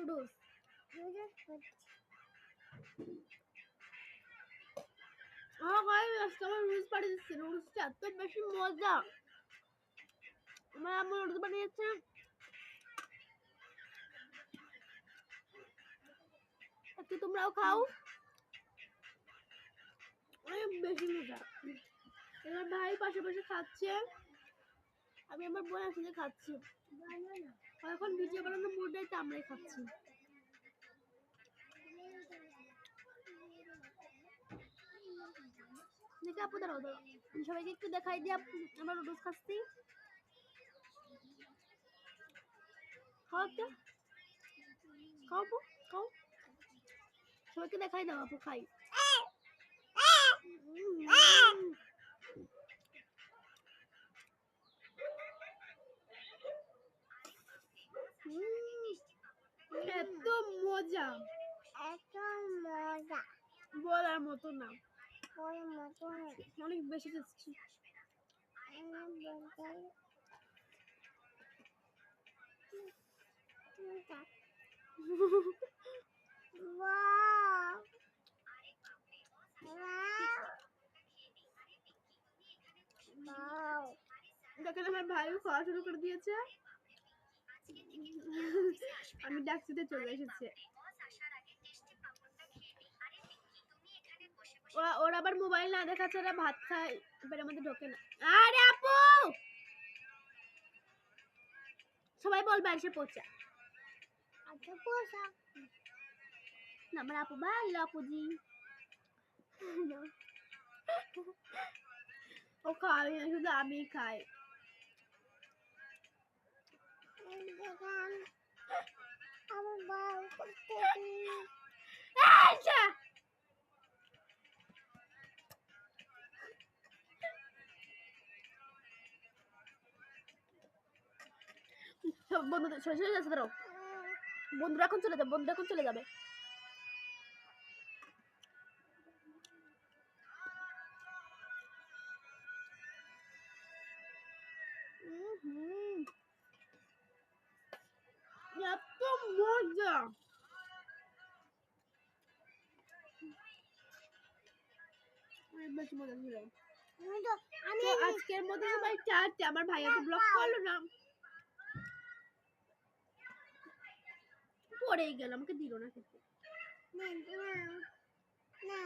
Noodles আমার noodles পাঠিয়ে দিচ্ছে। নুডলসটা এত বেশি মজা। আমার আম্মু নুডলস বানিয়েছে, একটু তোমরাও খাও, অনেক বেশি মজা। আমার ভাই পাশাপাশি খাচ্ছে, আমি আমার বোন একসাথে খাচ্ছি। এখন ভিডিও বানানোর মুড নেই, আমরাই খাচ্ছি। দেখে আপু দাঁড়াও দাঁড়াও, সবাইকে একটু দেখাই দিয়ে আমার নুডলস খাচ্ছি। খাও তো, খাও আপু, খাও, সবাইকে দেখাই দাও আপু খাই। এত মজা, এত মজা বলার মতো না, অনেক বেশি টেস্টি। দেখেন আমার ভাইও খাওয়া শুরু করে দিয়েছে, আমি ডাকছিতে চলে এসেছে। ওরা আবার মোবাইল না দেখা ছাড়া ভাত খায়, এবারে আমাদের ঢোকে না। আরে আপু সবাই বলবে এসে পচা, আচ্ছা পচা না, আমার আপু ভালো আপুজি। ও খাই না, শুধু আমি খাই। বন্ধুদের সরে যাচ্ছে, ধরো বন্ধুরা এখন চলে যাবে, বন্ধুরা এখন চলে যাবে। এত মজা, বেশি মজা ছিল। আজকের মধ্যে সবাই টাটা, আমার ভাইয়া তো ব্লক করলো না, পড়েই গেল, আমাকে দিল না খেতে। না